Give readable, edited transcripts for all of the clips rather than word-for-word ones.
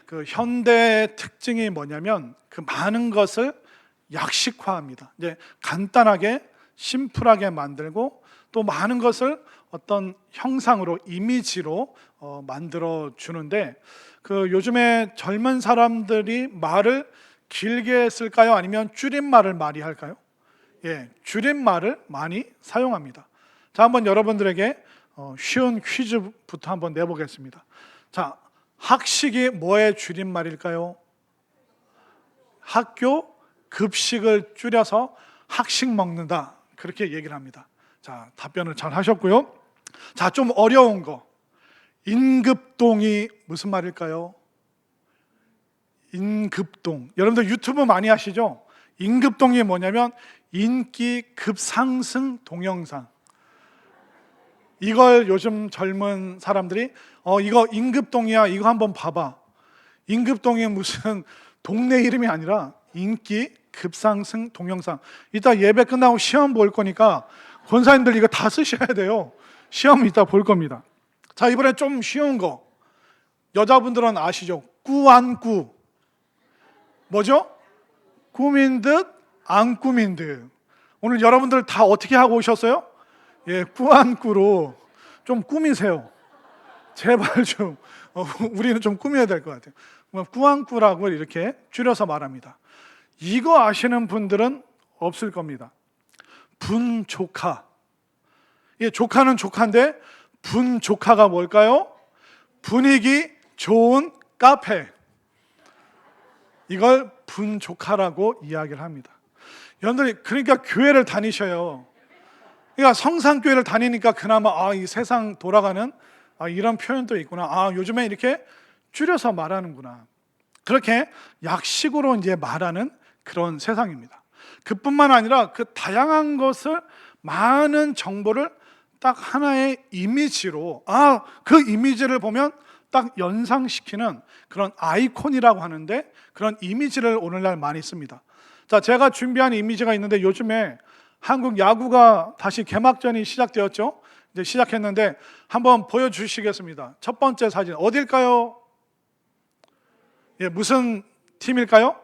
그 현대의 특징이 뭐냐면 그 많은 것을 약식화합니다. 이제 간단하게 심플하게 만들고 또 많은 것을 어떤 형상으로 이미지로 만들어 주는데 그 요즘에 젊은 사람들이 말을 길게 쓸까요? 아니면 줄임말을 많이 할까요? 예, 줄임말을 많이 사용합니다. 자, 한번 여러분들에게 쉬운 퀴즈부터 한번 내보겠습니다. 자, 학식이 뭐의 줄임말일까요? 학교 급식을 줄여서 학식 먹는다, 그렇게 얘기를 합니다. 자, 답변을 잘 하셨고요. 자, 좀 어려운 거. 인급동이 무슨 말일까요? 인급동. 여러분들 유튜브 많이 하시죠? 인급동이 뭐냐면 인기 급상승 동영상. 이걸 요즘 젊은 사람들이 이거 임급동이야, 이거 한번 봐봐. 임급동이 무슨 동네 이름이 아니라 인기 급상승 동영상. 이따 예배 끝나고 시험 볼 거니까 권사님들 이거 다 쓰셔야 돼요. 시험 이따 볼 겁니다. 자, 이번에 좀 쉬운 거. 여자분들은 아시죠? 꾸안꾸. 뭐죠? 꾸민 듯 안 꾸민 듯. 오늘 여러분들 다 어떻게 하고 오셨어요? 예, 꾸안꾸로 좀 꾸미세요. 제발 좀 우리는 좀 꾸며야 될 것 같아요. 꾸안꾸라고 이렇게 줄여서 말합니다. 이거 아시는 분들은 없을 겁니다. 분조카. 예, 조카는 조카인데 분조카가 뭘까요? 분위기 좋은 카페. 이걸 분조카라고 이야기를 합니다. 여러분들이 그러니까 교회를 다니셔요. 그러니까 성산교회를 다니니까 그나마 이 세상 돌아가는 이런 표현도 있구나. 요즘에 이렇게 줄여서 말하는구나. 그렇게 약식으로 이제 말하는 그런 세상입니다. 그뿐만 아니라 그 다양한 것을, 많은 정보를 딱 하나의 이미지로, 그 이미지를 보면 딱 연상시키는 그런 아이콘이라고 하는데, 그런 이미지를 오늘날 많이 씁니다. 자, 제가 준비한 이미지가 있는데, 요즘에 한국 야구가 다시 개막전이 시작되었죠. 이제 시작했는데 한번 보여주시겠습니다. 첫 번째 사진 어딜까요? 예, 무슨 팀일까요?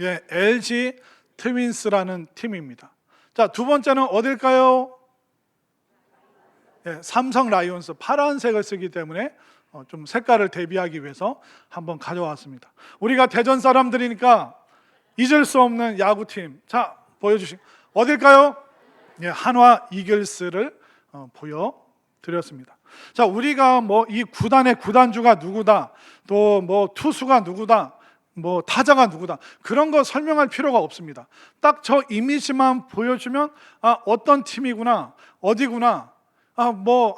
예, LG 트윈스라는 팀입니다. 자, 두 번째는 어딜까요? 예, 삼성 라이온스. 파란색을 쓰기 때문에 좀 색깔을 대비하기 위해서 한번 가져왔습니다. 우리가 대전 사람들이니까 잊을 수 없는 야구팀. 자, 어딜까요? 예, 한화 이글스를 보여드렸습니다. 자, 우리가 이 구단의 구단주가 누구다, 또 투수가 누구다, 타자가 누구다, 그런 거 설명할 필요가 없습니다. 딱 저 이미지만 보여주면 어떤 팀이구나, 어디구나,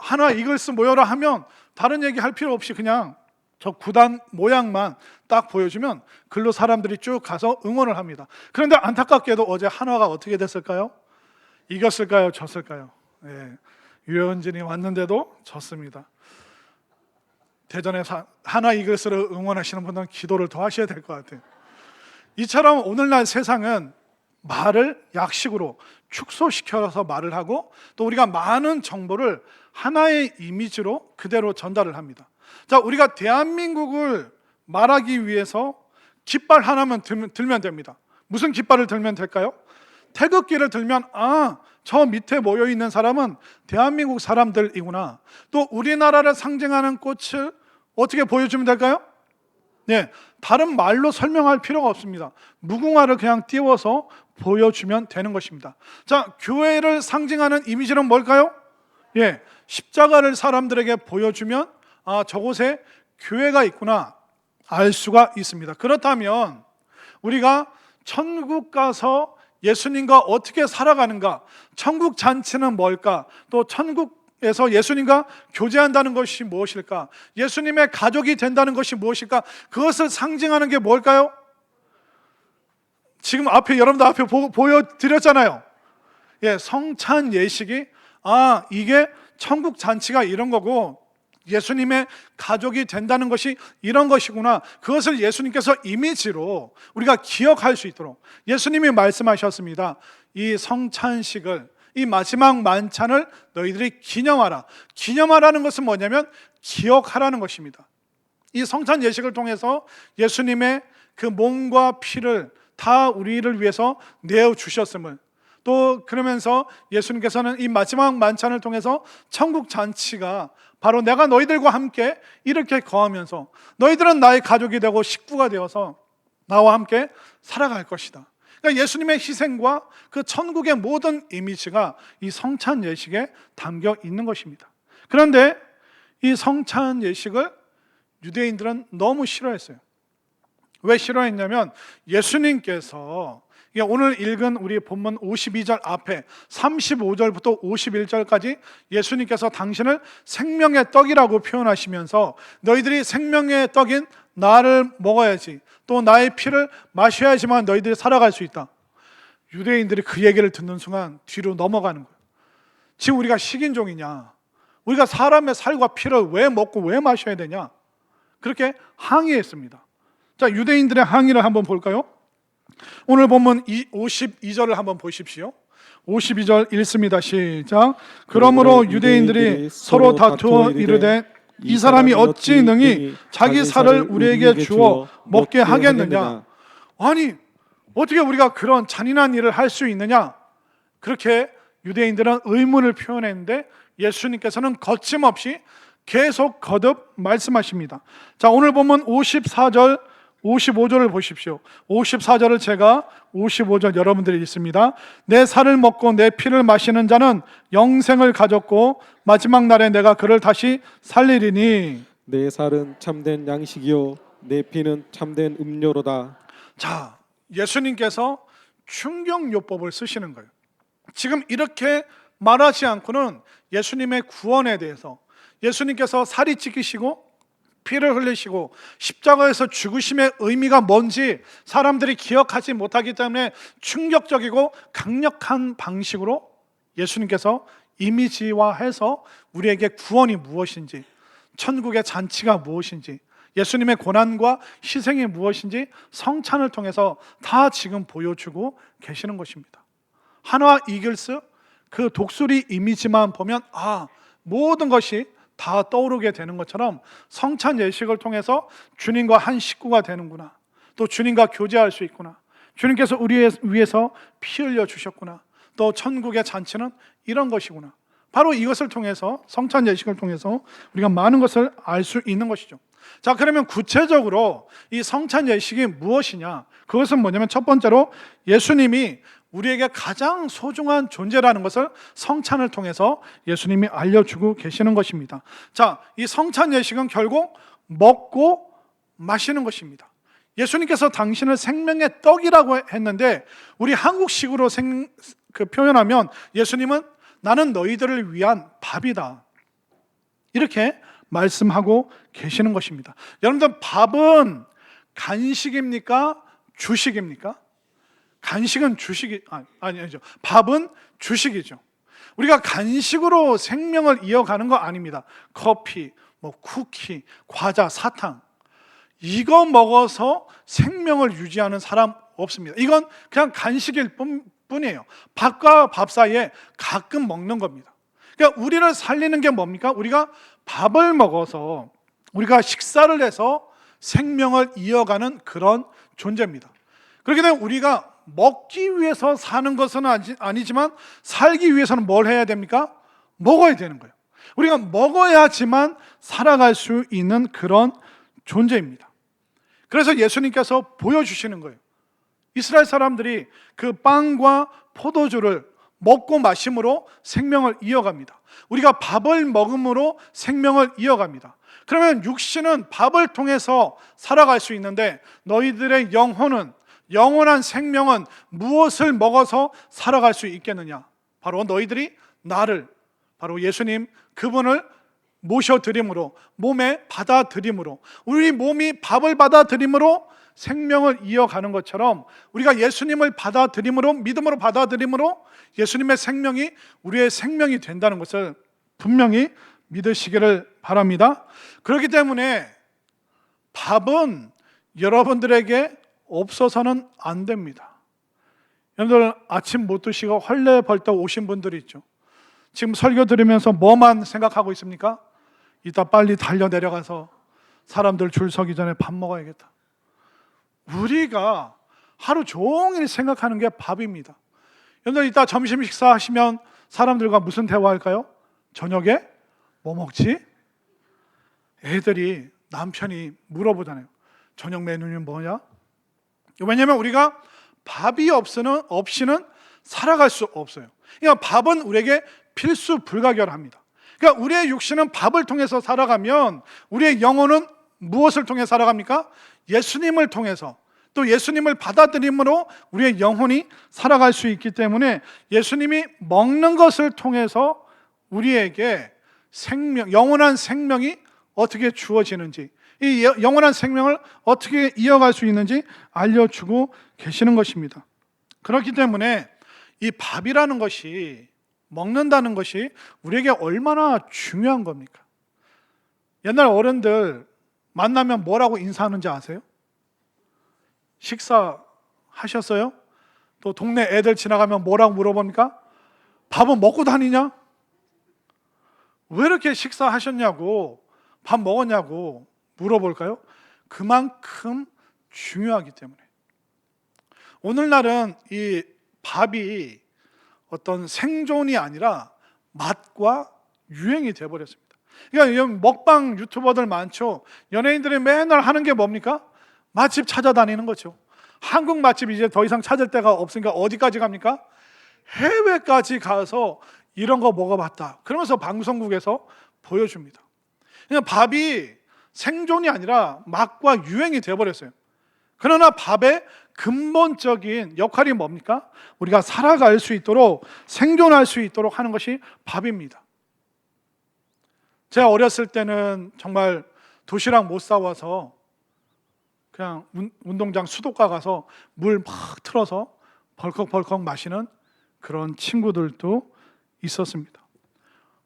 한화 이글스 모여라 하면 다른 얘기 할 필요 없이 그냥 저 구단 모양만 딱 보여주면 글로 사람들이 쭉 가서 응원을 합니다. 그런데 안타깝게도 어제 한화가 어떻게 됐을까요? 이겼을까요? 졌을까요? 예, 유현진이 왔는데도 졌습니다. 대전에 한화 이글스를 응원하시는 분들은 기도를 더 하셔야 될 것 같아요. 이처럼 오늘날 세상은 말을 약식으로 축소시켜서 말을 하고, 또 우리가 많은 정보를 하나의 이미지로 그대로 전달을 합니다. 자, 우리가 대한민국을 말하기 위해서 깃발 하나만 들면 됩니다. 무슨 깃발을 들면 될까요? 태극기를 들면 저 밑에 모여있는 사람은 대한민국 사람들이구나. 또 우리나라를 상징하는 꽃을 어떻게 보여주면 될까요? 네, 다른 말로 설명할 필요가 없습니다. 무궁화를 그냥 띄워서 보여주면 되는 것입니다. 자, 교회를 상징하는 이미지는 뭘까요? 예, 십자가를 사람들에게 보여주면 저곳에 교회가 있구나 알 수가 있습니다. 그렇다면 우리가 천국 가서 예수님과 어떻게 살아가는가, 천국 잔치는 뭘까, 또 천국에서 예수님과 교제한다는 것이 무엇일까, 예수님의 가족이 된다는 것이 무엇일까, 그것을 상징하는 게 뭘까요? 지금 여러분들 앞에 보여드렸잖아요. 예, 성찬 예식이 이게 천국 잔치가 이런 거고 예수님의 가족이 된다는 것이 이런 것이구나, 그것을 예수님께서 이미지로 우리가 기억할 수 있도록 예수님이 말씀하셨습니다. 이 성찬식을, 이 마지막 만찬을 너희들이 기념하라. 기념하라는 것은 뭐냐면 기억하라는 것입니다. 이 성찬 예식을 통해서 예수님의 그 몸과 피를 다 우리를 위해서 내어 주셨음을, 또 그러면서 예수님께서는 이 마지막 만찬을 통해서 천국 잔치가 바로 내가 너희들과 함께 이렇게 거하면서 너희들은 나의 가족이 되고 식구가 되어서 나와 함께 살아갈 것이다. 그러니까 예수님의 희생과 그 천국의 모든 이미지가 이 성찬 예식에 담겨 있는 것입니다. 그런데 이 성찬 예식을 유대인들은 너무 싫어했어요. 왜 싫어했냐면 예수님께서 오늘 읽은 우리 본문 52절 앞에 35절부터 51절까지 예수님께서 당신을 생명의 떡이라고 표현하시면서 너희들이 생명의 떡인 나를 먹어야지, 또 나의 피를 마셔야지만 너희들이 살아갈 수 있다. 유대인들이 그 얘기를 듣는 순간 뒤로 넘어가는 거예요. 지금 우리가 식인종이냐? 우리가 사람의 살과 피를 왜 먹고 왜 마셔야 되냐? 그렇게 항의했습니다. 자, 유대인들의 항의를 한번 볼까요? 오늘 본문 52절을 한번 보십시오. 52절 읽습니다. 시작. 그러므로 유대인들이 서로 다투어 이르되 이 사람이 어찌 능히 자기 살을 우리에게 주어 먹게 하겠느냐? 아니, 어떻게 우리가 그런 잔인한 일을 할 수 있느냐? 그렇게 유대인들은 의문을 표현했는데 예수님께서는 거침없이 계속 거듭 말씀하십니다. 자, 오늘 본문 54절 55절을 보십시오. 54절을 제가 55절 여러분들이 읽습니다. 내 살을 먹고 내 피를 마시는 자는 영생을 가졌고 마지막 날에 내가 그를 다시 살리리니 내 살은 참된 양식이요 내 피는 참된 음료로다. 자, 예수님께서 충격요법을 쓰시는 거예요. 지금 이렇게 말하지 않고는 예수님의 구원에 대해서, 예수님께서 살이 찢기시고 피를 흘리시고 십자가에서 죽으심의 의미가 뭔지 사람들이 기억하지 못하기 때문에 충격적이고 강력한 방식으로 예수님께서 이미지화해서 우리에게 구원이 무엇인지, 천국의 잔치가 무엇인지, 예수님의 고난과 희생이 무엇인지 성찬을 통해서 다 지금 보여주고 계시는 것입니다. 한화 이글스 그 독수리 이미지만 보면 모든 것이 다 떠오르게 되는 것처럼 성찬 예식을 통해서 주님과 한 식구가 되는구나, 또 주님과 교제할 수 있구나, 주님께서 우리 위해서 피 흘려 주셨구나, 또 천국의 잔치는 이런 것이구나, 바로 이것을 통해서, 성찬 예식을 통해서 우리가 많은 것을 알 수 있는 것이죠. 자, 그러면 구체적으로 이 성찬 예식이 무엇이냐? 그것은 뭐냐면 첫 번째로 예수님이 우리에게 가장 소중한 존재라는 것을 성찬을 통해서 예수님이 알려주고 계시는 것입니다. 자, 이 성찬 예식은 결국 먹고 마시는 것입니다. 예수님께서 당신을 생명의 떡이라고 했는데 우리 한국식으로 표현하면 예수님은 나는 너희들을 위한 밥이다, 이렇게 말씀하고 계시는 것입니다. 여러분들, 밥은 간식입니까? 주식입니까? 간식은 아니죠. 밥은 주식이죠. 우리가 간식으로 생명을 이어가는 거 아닙니다. 커피, 쿠키, 과자, 사탕, 이거 먹어서 생명을 유지하는 사람 없습니다. 이건 그냥 간식일 뿐이에요. 밥과 밥 사이에 가끔 먹는 겁니다. 그러니까 우리를 살리는 게 뭡니까? 우리가 밥을 먹어서, 우리가 식사를 해서 생명을 이어가는 그런 존재입니다. 그렇게 되면 우리가 먹기 위해서 사는 것은 아니지만 살기 위해서는 뭘 해야 됩니까? 먹어야 되는 거예요. 우리가 먹어야지만 살아갈 수 있는 그런 존재입니다. 그래서 예수님께서 보여주시는 거예요. 이스라엘 사람들이 그 빵과 포도주를 먹고 마심으로 생명을 이어갑니다. 우리가 밥을 먹음으로 생명을 이어갑니다. 그러면 육신은 밥을 통해서 살아갈 수 있는데 너희들의 영원한 생명은 무엇을 먹어서 살아갈 수 있겠느냐? 바로 너희들이 나를, 바로 예수님 그분을 모셔드림으로, 몸에 받아들임으로, 우리 몸이 밥을 받아들임으로 생명을 이어가는 것처럼 우리가 예수님을 받아들임으로, 믿음으로 받아들임으로 예수님의 생명이 우리의 생명이 된다는 것을 분명히 믿으시기를 바랍니다. 그렇기 때문에 밥은 여러분들에게 없어서는 안 됩니다. 여러분들 아침 못 드시고 헐레벌떡 오신 분들이 있죠. 지금 설교 들으면서 뭐만 생각하고 있습니까? 이따 빨리 달려 내려가서 사람들 줄 서기 전에 밥 먹어야겠다. 우리가 하루 종일 생각하는 게 밥입니다. 여러분, 이따 점심 식사하시면 사람들과 무슨 대화할까요? 저녁에 뭐 먹지? 애들이, 남편이 물어보잖아요. 저녁 메뉴는 뭐냐? 왜냐하면 우리가 밥이 없이는 살아갈 수 없어요. 그러니까 밥은 우리에게 필수 불가결합니다. 그러니까 우리의 육신은 밥을 통해서 살아가면 우리의 영혼은 무엇을 통해 살아갑니까? 예수님을 통해서, 또 예수님을 받아들임으로 우리의 영혼이 살아갈 수 있기 때문에 예수님이 먹는 것을 통해서 우리에게 영원한 생명이 어떻게 주어지는지, 이 영원한 생명을 어떻게 이어갈 수 있는지 알려주고 계시는 것입니다. 그렇기 때문에 이 밥이라는 것이, 먹는다는 것이 우리에게 얼마나 중요한 겁니까? 옛날 어른들 만나면 뭐라고 인사하는지 아세요? 식사하셨어요? 또 동네 애들 지나가면 뭐라고 물어봅니까? 밥은 먹고 다니냐? 왜 이렇게 식사하셨냐고, 밥 먹었냐고 물어볼까요? 그만큼 중요하기 때문에. 오늘날은 이 밥이 어떤 생존이 아니라 맛과 유행이 되어버렸습니다. 그러니까 먹방 유튜버들 많죠. 연예인들이 맨날 하는 게 뭡니까? 맛집 찾아다니는 거죠. 한국 맛집 이제 더 이상 찾을 데가 없으니까 어디까지 갑니까? 해외까지 가서 이런 거 먹어봤다, 그러면서 방송국에서 보여줍니다. 그러니까 밥이 생존이 아니라 맛과 유행이 되어버렸어요. 그러나 밥의 근본적인 역할이 뭡니까? 우리가 살아갈 수 있도록, 생존할 수 있도록 하는 것이 밥입니다. 제가 어렸을 때는 정말 도시락 못 사와서 그냥 운동장 수도가 가서 물 막 틀어서 벌컥벌컥 마시는 그런 친구들도 있었습니다.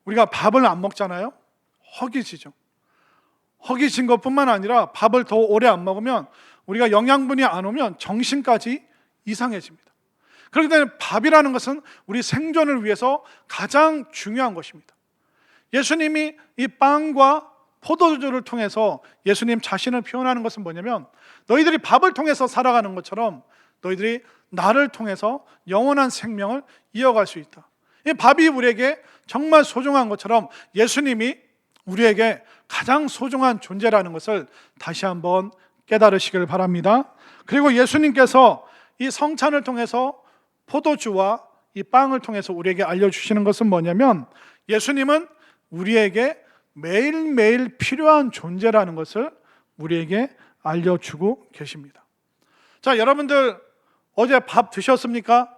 우리가 밥을 안 먹잖아요. 허기지죠. 허기진 것뿐만 아니라 밥을 더 오래 안 먹으면 우리가 영양분이 안 오면 정신까지 이상해집니다. 그렇기 때문에 밥이라는 것은 우리 생존을 위해서 가장 중요한 것입니다. 예수님이 이 빵과 포도주를 통해서 예수님 자신을 표현하는 것은 뭐냐면, 너희들이 밥을 통해서 살아가는 것처럼 너희들이 나를 통해서 영원한 생명을 이어갈 수 있다. 이 밥이 우리에게 정말 소중한 것처럼 예수님이 우리에게 가장 소중한 존재라는 것을 다시 한번 깨달으시길 바랍니다. 그리고 예수님께서 이 성찬을 통해서 포도주와 이 빵을 통해서 우리에게 알려주시는 것은 뭐냐면, 예수님은 우리에게 매일매일 필요한 존재라는 것을 우리에게 알려주고 계십니다. 자, 여러분들 어제 밥 드셨습니까?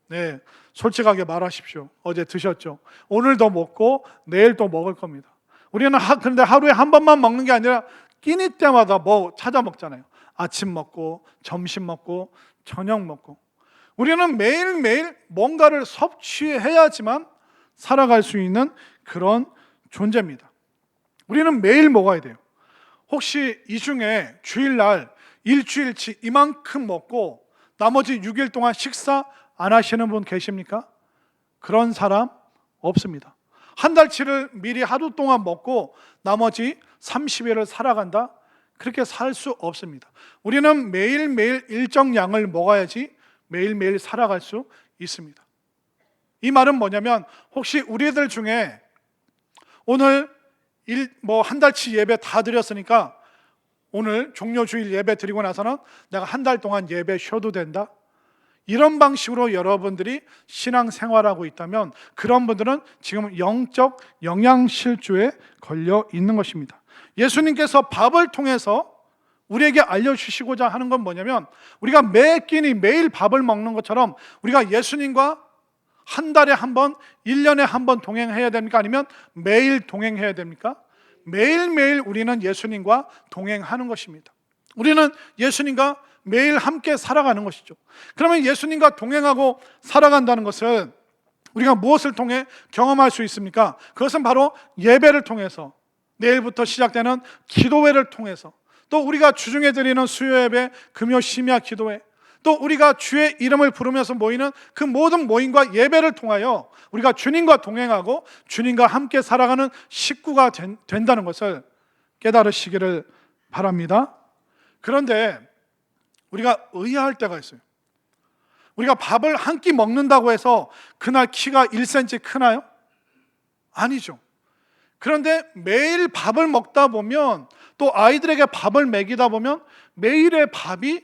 네, 솔직하게 말하십시오. 어제 드셨죠? 오늘도 먹고 내일도 먹을 겁니다. 우리는 그런데 하루에 한 번만 먹는 게 아니라 끼니 때마다 뭐 찾아 먹잖아요. 아침 먹고, 점심 먹고, 저녁 먹고. 우리는 매일매일 뭔가를 섭취해야지만 살아갈 수 있는 그런 존재입니다. 우리는 매일 먹어야 돼요. 혹시 이 중에 주일날 일주일치 이만큼 먹고 나머지 6일 동안 식사 안 하시는 분 계십니까? 그런 사람 없습니다. 한 달치를 미리 하루 동안 먹고 나머지 30일을 살아간다? 그렇게 살 수 없습니다. 우리는 매일매일 일정 양을 먹어야지 매일매일 살아갈 수 있습니다. 이 말은 뭐냐면, 혹시 우리들 중에 오늘 한 달치 예배 다 드렸으니까 오늘 종료주일 예배 드리고 나서는 내가 한 달 동안 예배 쉬어도 된다? 이런 방식으로 여러분들이 신앙생활하고 있다면 그런 분들은 지금 영적 영양실조에 걸려 있는 것입니다. 예수님께서 밥을 통해서 우리에게 알려주시고자 하는 건 뭐냐면, 우리가 매 끼니 매일 밥을 먹는 것처럼 우리가 예수님과 한 달에 한 번, 1년에 한 번 동행해야 됩니까? 아니면 매일 동행해야 됩니까? 매일매일 우리는 예수님과 동행하는 것입니다. 우리는 예수님과 매일 함께 살아가는 것이죠. 그러면 예수님과 동행하고 살아간다는 것은 우리가 무엇을 통해 경험할 수 있습니까? 그것은 바로 예배를 통해서, 내일부터 시작되는 기도회를 통해서, 또 우리가 주중에 드리는 수요예배, 금요 심야 기도회, 또 우리가 주의 이름을 부르면서 모이는 그 모든 모임과 예배를 통하여 우리가 주님과 동행하고 주님과 함께 살아가는 식구가 된다는 것을 깨달으시기를 바랍니다. 그런데 우리가 의아할 때가 있어요. 우리가 밥을 한 끼 먹는다고 해서 그날 키가 1cm 크나요? 아니죠. 그런데 매일 밥을 먹다 보면, 또 아이들에게 밥을 먹이다 보면 매일의 밥이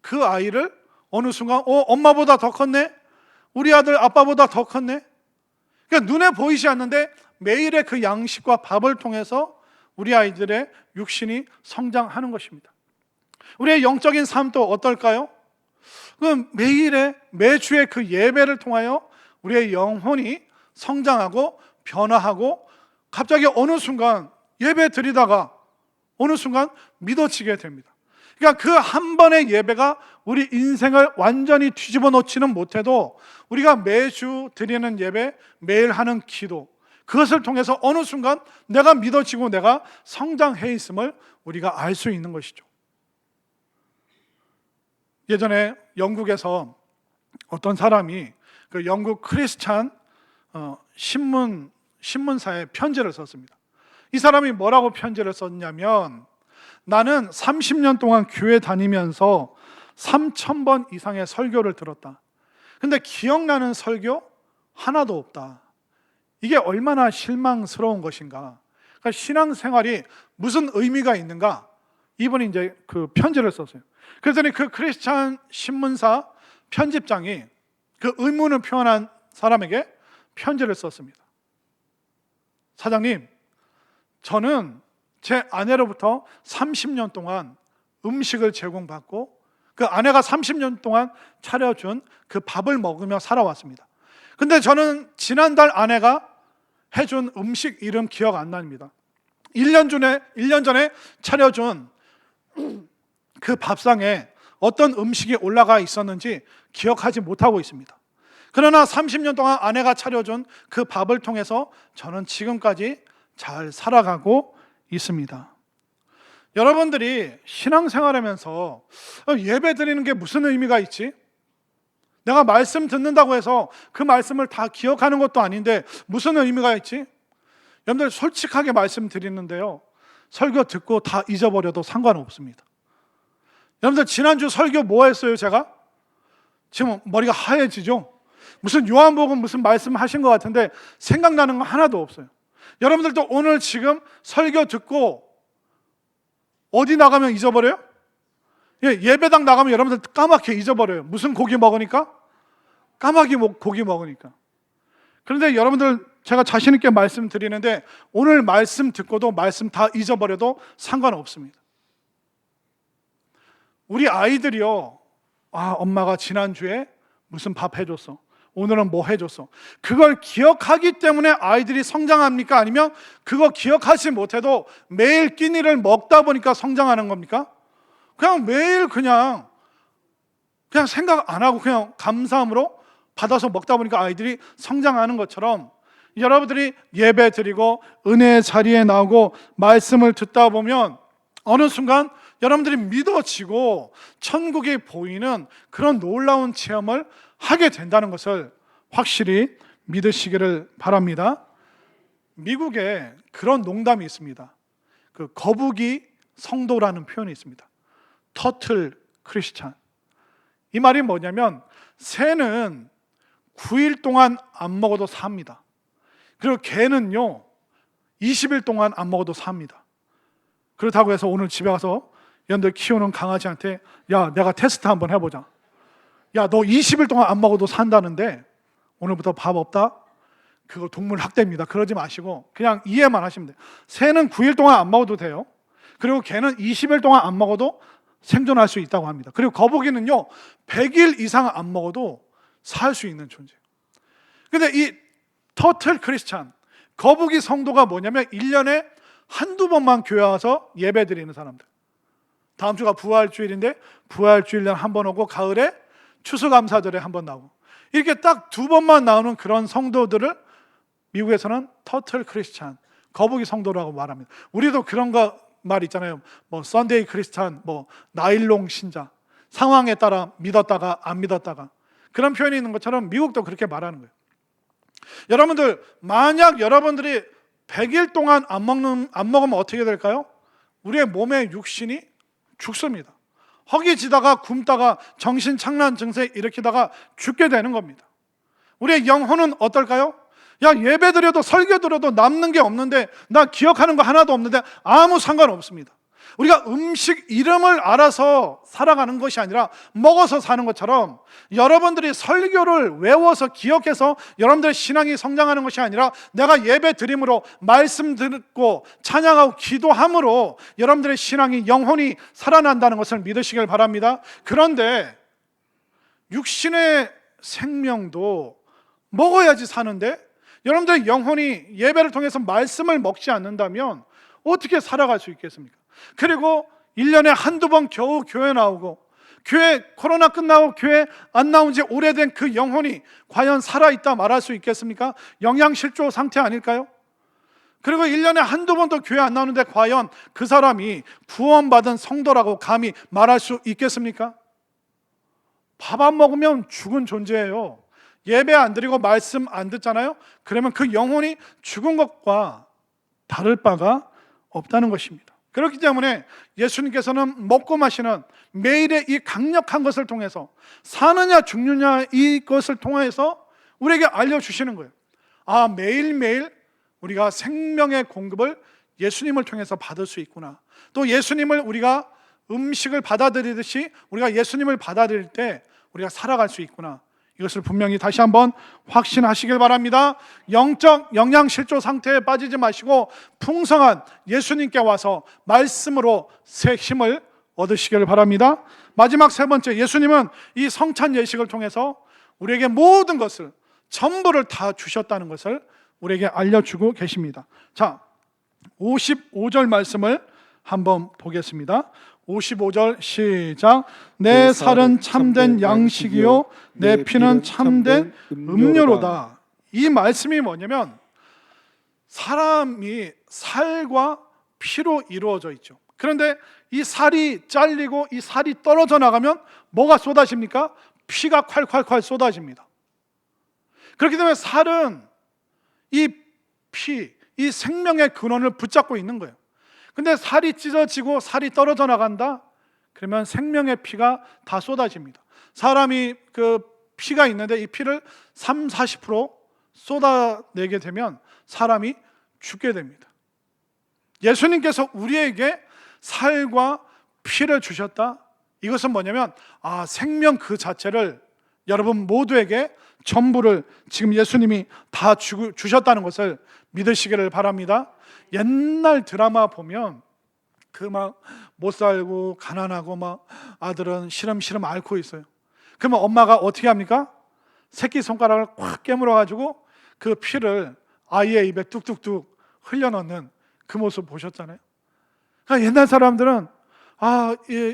그 아이를 어느 순간 엄마보다 더 컸네? 우리 아들 아빠보다 더 컸네? 그러니까 눈에 보이지 않는데 매일의 그 양식과 밥을 통해서 우리 아이들의 육신이 성장하는 것입니다. 우리의 영적인 삶도 어떨까요? 그 매주의 그 예배를 통하여 우리의 영혼이 성장하고 변화하고, 갑자기 어느 순간 예배 드리다가 어느 순간 믿어지게 됩니다. 그러니까 그 한 번의 예배가 우리 인생을 완전히 뒤집어 놓지는 못해도 우리가 매주 드리는 예배, 매일 하는 기도, 그것을 통해서 어느 순간 내가 믿어지고 내가 성장해 있음을 우리가 알 수 있는 것이죠. 예전에 영국에서 어떤 사람이 그 영국 크리스찬 신문사에 편지를 썼습니다. 이 사람이 뭐라고 편지를 썼냐면, 나는 30년 동안 교회 다니면서 3,000번 이상의 설교를 들었다. 근데 기억나는 설교 하나도 없다. 이게 얼마나 실망스러운 것인가. 그러니까 신앙생활이 무슨 의미가 있는가. 이분이 이제 그 편지를 썼어요. 그랬더니 그 크리스찬 신문사 편집장이 그 의문을 표현한 사람에게 편지를 썼습니다. 사장님, 저는 제 아내로부터 30년 동안 음식을 제공받고 그 아내가 30년 동안 차려준 그 밥을 먹으며 살아왔습니다. 근데 저는 지난달 아내가 해준 음식 이름 기억 안 납니다. 1년 전에 차려준 그 밥상에 어떤 음식이 올라가 있었는지 기억하지 못하고 있습니다. 그러나 30년 동안 아내가 차려준 그 밥을 통해서 저는 지금까지 잘 살아가고 있습니다. 여러분들이 신앙생활하면서 예배 드리는 게 무슨 의미가 있지? 내가 말씀 듣는다고 해서 그 말씀을 다 기억하는 것도 아닌데 무슨 의미가 있지? 여러분들 솔직하게 말씀드리는데요, 설교 듣고 다 잊어버려도 상관없습니다. 여러분들 지난주 설교 뭐 했어요? 제가? 지금 머리가 하얘지죠? 무슨 요한복음 무슨 말씀하신 것 같은데 생각나는 거 하나도 없어요. 여러분들도 오늘 지금 설교 듣고 어디 나가면 잊어버려요? 예배당 나가면 여러분들 까맣게 잊어버려요. 무슨 고기 먹으니까? 까마귀 고기 먹으니까. 그런데 여러분들 제가 자신 있게 말씀드리는데 오늘 말씀 듣고도 말씀 다 잊어버려도 상관없습니다. 우리 아이들이요, 엄마가 지난주에 무슨 밥 해줬어, 오늘은 뭐 해줬어, 그걸 기억하기 때문에 아이들이 성장합니까? 아니면 그거 기억하지 못해도 매일 끼니를 먹다 보니까 성장하는 겁니까? 그냥 매일 그냥 생각 안 하고 그냥 감사함으로 받아서 먹다 보니까 아이들이 성장하는 것처럼, 여러분들이 예배 드리고 은혜의 자리에 나오고 말씀을 듣다 보면 어느 순간 여러분들이 믿어지고 천국이 보이는 그런 놀라운 체험을 하게 된다는 것을 확실히 믿으시기를 바랍니다. 미국에 그런 농담이 있습니다. 그 거북이 성도라는 표현이 있습니다. 터틀 크리스찬. 이 말이 뭐냐면, 새는 9일 동안 안 먹어도 삽니다. 그리고 개는요 20일 동안 안 먹어도 삽니다. 그렇다고 해서 오늘 집에 가서 여러분들 키우는 강아지한테, 야, 내가 테스트 한번 해보자, 야, 너 20일 동안 안 먹어도 산다는데 오늘부터 밥 없다? 그거 동물 학대입니다. 그러지 마시고 그냥 이해만 하시면 돼요. 새는 9일 동안 안 먹어도 돼요. 그리고 개는 20일 동안 안 먹어도 생존할 수 있다고 합니다. 그리고 거북이는요 100일 이상 안 먹어도 살 수 있는 존재예요. 근데 이 터틀 크리스찬, 거북이 성도가 뭐냐면 1년에 한두 번만 교회 와서 예배 드리는 사람들. 다음 주가 부활주일인데 부활주일날 한 번 오고, 가을에 추수감사절에 한 번 나오고, 이렇게 딱 두 번만 나오는 그런 성도들을 미국에서는 터틀 크리스찬, 거북이 성도라고 말합니다. 우리도 그런 거 말 있잖아요. 뭐 썬데이 크리스찬, 뭐 나일론 신자, 상황에 따라 믿었다가 안 믿었다가, 그런 표현이 있는 것처럼 미국도 그렇게 말하는 거예요. 여러분들, 만약 여러분들이 100일 동안 안 먹으면 어떻게 될까요? 우리의 몸의 육신이 죽습니다. 허기지다가 굶다가 정신착란 증세 일으키다가 죽게 되는 겁니다. 우리의 영혼은 어떨까요? 야, 예배 드려도 설교 드려도 남는 게 없는데, 나 기억하는 거 하나도 없는데 아무 상관없습니다. 우리가 음식 이름을 알아서 살아가는 것이 아니라 먹어서 사는 것처럼, 여러분들이 설교를 외워서 기억해서 여러분들의 신앙이 성장하는 것이 아니라 내가 예배 드림으로 말씀 듣고 찬양하고 기도함으로 여러분들의 신앙이 영혼이 살아난다는 것을 믿으시길 바랍니다. 그런데 육신의 생명도 먹어야지 사는데, 여러분들의 영혼이 예배를 통해서 말씀을 먹지 않는다면 어떻게 살아갈 수 있겠습니까? 그리고 1년에 한두 번 겨우 교회 나오고, 교회 코로나 끝나고 교회 안 나온 지 오래된 그 영혼이 과연 살아있다 말할 수 있겠습니까? 영양실조 상태 아닐까요? 그리고 1년에 한두 번도 교회 안 나오는데 과연 그 사람이 구원받은 성도라고 감히 말할 수 있겠습니까? 밥 안 먹으면 죽은 존재예요. 예배 안 드리고 말씀 안 듣잖아요? 그러면 그 영혼이 죽은 것과 다를 바가 없다는 것입니다. 그렇기 때문에 예수님께서는 먹고 마시는 매일의 이 강력한 것을 통해서, 사느냐 죽느냐 이것을 통해서 우리에게 알려주시는 거예요. 아, 매일매일 우리가 생명의 공급을 예수님을 통해서 받을 수 있구나. 또 예수님을 우리가 음식을 받아들이듯이 우리가 예수님을 받아들일 때 우리가 살아갈 수 있구나. 이것을 분명히 다시 한번 확신하시길 바랍니다. 영적 영양실조 상태에 빠지지 마시고 풍성한 예수님께 와서 말씀으로 새 힘을 얻으시길 바랍니다. 마지막 세 번째, 예수님은 이 성찬 예식을 통해서 우리에게 모든 것을, 전부를 다 주셨다는 것을 우리에게 알려주고 계십니다. 자, 55절 말씀을 한번 보겠습니다. 55절 시작. 내 살은 참된 양식이요 내 피는 참된 음료로다. 이 말씀이 뭐냐면, 사람이 살과 피로 이루어져 있죠. 그런데 이 살이 잘리고 이 살이 떨어져 나가면 뭐가 쏟아집니까? 피가 콸콸콸 쏟아집니다. 그렇기 때문에 살은 이 피, 이 생명의 근원을 붙잡고 있는 거예요. 근데 살이 찢어지고 살이 떨어져 나간다? 그러면 생명의 피가 다 쏟아집니다. 사람이 그 피가 있는데 이 피를 30-40% 쏟아내게 되면 사람이 죽게 됩니다. 예수님께서 우리에게 살과 피를 주셨다? 이것은 뭐냐면, 생명 그 자체를 여러분 모두에게 전부를 지금 예수님이 다 주셨다는 것을 믿으시기를 바랍니다. 옛날 드라마 보면 그 막 못 살고 가난하고 막 아들은 시름시름 앓고 있어요. 그러면 엄마가 어떻게 합니까? 새끼 손가락을 꽉 깨물어 가지고 그 피를 아이의 입에 뚝뚝뚝 흘려넣는 그 모습 보셨잖아요. 그러니까 옛날 사람들은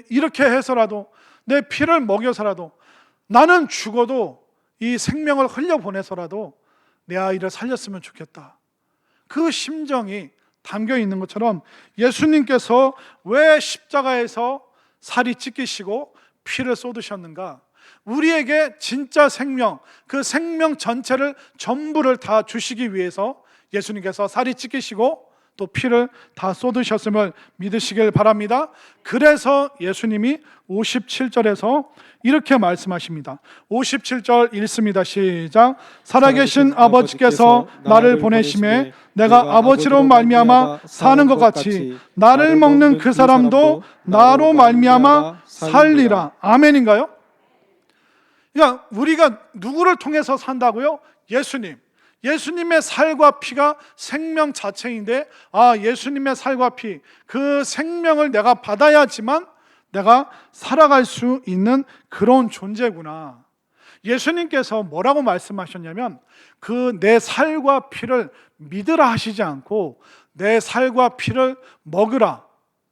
이렇게 해서라도, 내 피를 먹여서라도, 나는 죽어도 이 생명을 흘려보내서라도 내 아이를 살렸으면 좋겠다. 그 심정이 담겨 있는 것처럼 예수님께서 왜 십자가에서 살이 찢기시고 피를 쏟으셨는가? 우리에게 진짜 생명, 그 생명 전체를 전부를 다 주시기 위해서 예수님께서 살이 찢기시고 또 피를 다 쏟으셨음을 믿으시길 바랍니다. 그래서 예수님이 57절에서 이렇게 말씀하십니다. 57절 읽습니다. 시작. 살아계신 아버지께서 나를 보내심에 내가 아버지로 말미암아 사는 것 같이 나를 먹는 그 사람도 나로 말미암아 살리라. 아멘인가요? 그러니까 우리가 누구를 통해서 산다고요? 예수님. 예수님의 살과 피가 생명 자체인데, 예수님의 살과 피, 그 생명을 내가 받아야지만 내가 살아갈 수 있는 그런 존재구나. 예수님께서 뭐라고 말씀하셨냐면, 그 내 살과 피를 믿으라 하시지 않고 내 살과 피를 먹으라,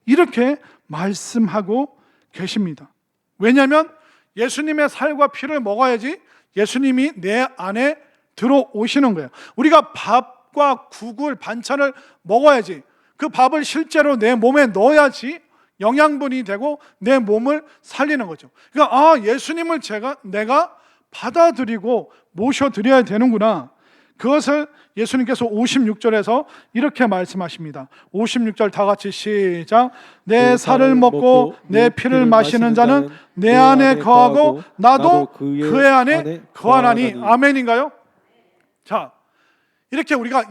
이렇게 말씀하고 계십니다. 왜냐하면 예수님의 살과 피를 먹어야지 예수님이 내 안에 들어오시는 거예요. 우리가 밥과 국을, 반찬을 먹어야지, 그 밥을 실제로 내 몸에 넣어야지 영양분이 되고 내 몸을 살리는 거죠. 그러니까 예수님을 내가 받아들이고 모셔드려야 되는구나. 그것을 예수님께서 56절에서 이렇게 말씀하십니다. 56절 다 같이 시작. 내 살을 먹고 내 피를 마시는 자는 내 안에 거하고 나도 그의 안에 거하나니. 아멘인가요? 자, 이렇게 우리가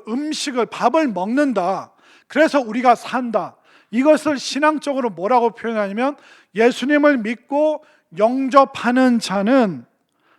음식을 밥을 먹는다, 그래서 우리가 산다, 이것을 신앙적으로 뭐라고 표현하냐면 예수님을 믿고 영접하는 자는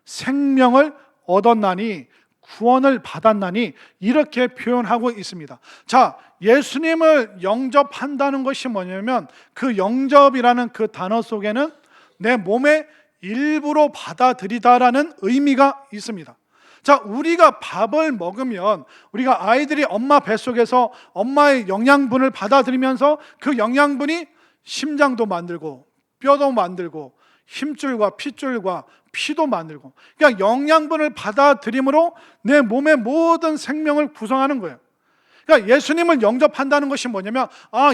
생명을 얻었나니, 구원을 받았나니, 이렇게 표현하고 있습니다. 자, 예수님을 영접한다는 것이 뭐냐면 그 영접이라는 그 단어 속에는 내 몸의 일부로 받아들이다라는 의미가 있습니다. 자, 우리가 밥을 먹으면 우리가 아이들이 엄마 뱃속에서 엄마의 영양분을 받아들이면서 그 영양분이 심장도 만들고 뼈도 만들고 힘줄과 핏줄과 피도 만들고, 그러니까 영양분을 받아들임으로 내 몸의 모든 생명을 구성하는 거예요. 그러니까 예수님을 영접한다는 것이 뭐냐면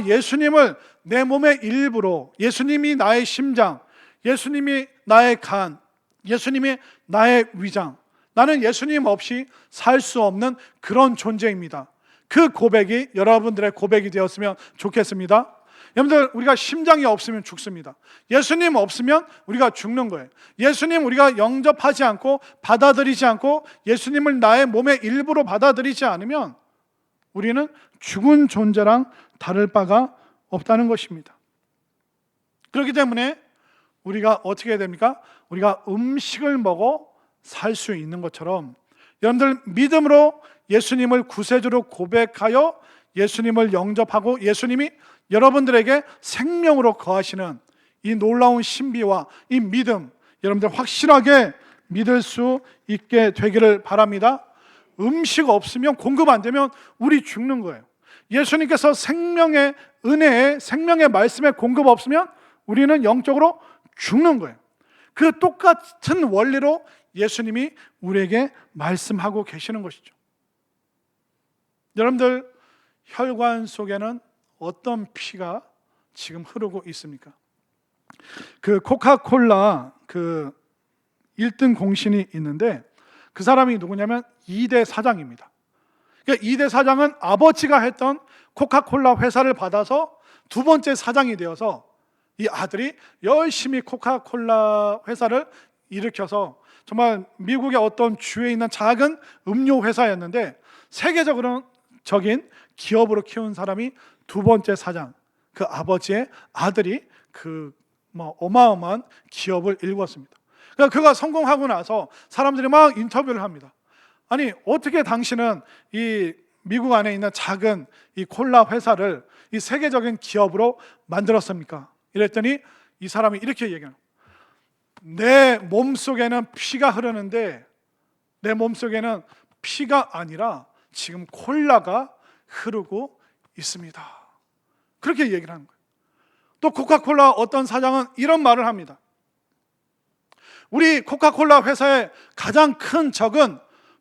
예수님을 내 몸의 일부로, 예수님이 나의 심장, 예수님이 나의 간, 예수님이 나의 위장, 나는 예수님 없이 살 수 없는 그런 존재입니다. 그 고백이 여러분들의 고백이 되었으면 좋겠습니다. 여러분들, 우리가 심장이 없으면 죽습니다. 예수님 없으면 우리가 죽는 거예요. 예수님 우리가 영접하지 않고 받아들이지 않고 예수님을 나의 몸의 일부로 받아들이지 않으면 우리는 죽은 존재랑 다를 바가 없다는 것입니다. 그렇기 때문에 우리가 어떻게 해야 됩니까? 우리가 음식을 먹어 살 수 있는 것처럼 여러분들 믿음으로 예수님을 구세주로 고백하여 예수님을 영접하고 예수님이 여러분들에게 생명으로 거하시는 이 놀라운 신비와 이 믿음, 여러분들 확실하게 믿을 수 있게 되기를 바랍니다. 음식 없으면, 공급 안 되면 우리 죽는 거예요. 예수님께서 생명의 은혜에, 생명의 말씀에 공급 없으면 우리는 영적으로 죽는 거예요. 그 똑같은 원리로 예수님이 우리에게 말씀하고 계시는 것이죠. 여러분들, 혈관 속에는 어떤 피가 지금 흐르고 있습니까? 그 코카콜라 그 1등 공신이 있는데 그 사람이 누구냐면 2대 사장입니다. 그러니까 2대 사장은 아버지가 했던 코카콜라 회사를 받아서 두 번째 사장이 되어서 이 아들이 열심히 코카콜라 회사를 일으켜서 정말 미국의 어떤 주에 있는 작은 음료 회사였는데 세계적인 기업으로 키운 사람이 두 번째 사장, 그 아버지의 아들이 어마어마한 기업을 일궜습니다. 그러니까 그가 성공하고 나서 사람들이 막 인터뷰를 합니다. 아니, 어떻게 당신은 이 미국 안에 있는 작은 이 콜라 회사를 이 세계적인 기업으로 만들었습니까? 이랬더니 이 사람이 이렇게 얘기해요. 내 몸속에는 피가 흐르는데 내 몸속에는 피가 아니라 지금 콜라가 흐르고 있습니다. 그렇게 얘기를 하는 거예요. 또 코카콜라 어떤 사장은 이런 말을 합니다. 우리 코카콜라 회사의 가장 큰 적은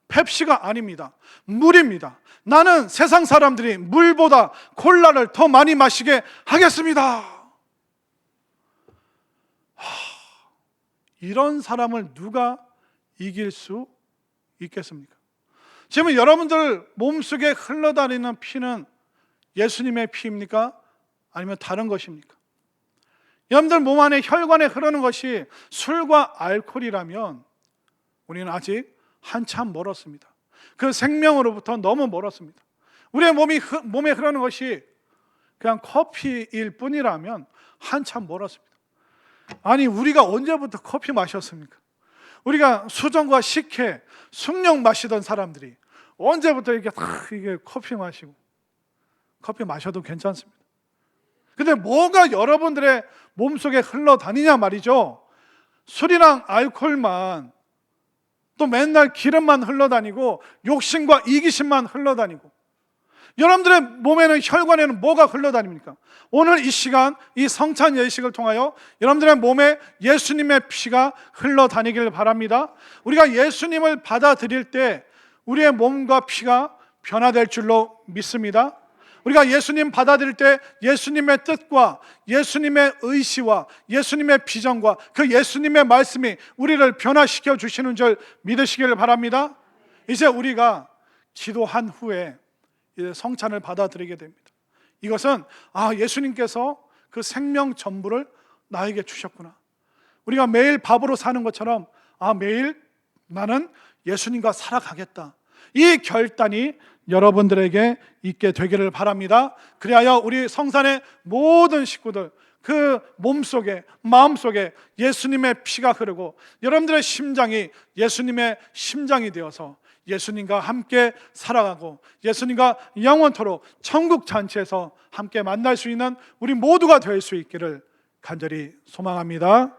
펩시가 아닙니다. 물입니다. 나는 세상 사람들이 물보다 콜라를 더 많이 마시게 하겠습니다. 이런 사람을 누가 이길 수 있겠습니까? 지금 여러분들 몸속에 흘러다니는 피는 예수님의 피입니까? 아니면 다른 것입니까? 여러분들 몸 안에 혈관에 흐르는 것이 술과 알코올이라면 우리는 아직 한참 멀었습니다. 그 생명으로부터 너무 멀었습니다. 우리의 몸에 흐르는 것이 그냥 커피일 뿐이라면 한참 멀었습니다. 아니, 우리가 언제부터 커피 마셨습니까? 우리가 수정과 식혜, 숭늉 마시던 사람들이 언제부터 이게 커피 마시고, 커피 마셔도 괜찮습니다. 근데 뭐가 여러분들의 몸속에 흘러다니냐 말이죠. 술이랑 알코올만, 또 맨날 기름만 흘러다니고 욕심과 이기심만 흘러다니고, 여러분들의 몸에는, 혈관에는 뭐가 흘러다닙니까? 오늘 이 시간, 이 성찬 예식을 통하여 여러분들의 몸에 예수님의 피가 흘러다니길 바랍니다. 우리가 예수님을 받아들일 때 우리의 몸과 피가 변화될 줄로 믿습니다. 우리가 예수님 받아들일 때 예수님의 뜻과 예수님의 의시와 예수님의 비전과 그 예수님의 말씀이 우리를 변화시켜 주시는 줄 믿으시길 바랍니다. 이제 우리가 기도한 후에 이제 성찬을 받아들이게 됩니다. 이것은 예수님께서 그 생명 전부를 나에게 주셨구나. 우리가 매일 밥으로 사는 것처럼 매일 나는 예수님과 살아가겠다. 이 결단이 여러분들에게 있게 되기를 바랍니다. 그리하여 우리 성산의 모든 식구들 그 몸속에 마음속에 예수님의 피가 흐르고 여러분들의 심장이 예수님의 심장이 되어서 예수님과 함께 살아가고 예수님과 영원토록 천국 잔치에서 함께 만날 수 있는 우리 모두가 될 수 있기를 간절히 소망합니다.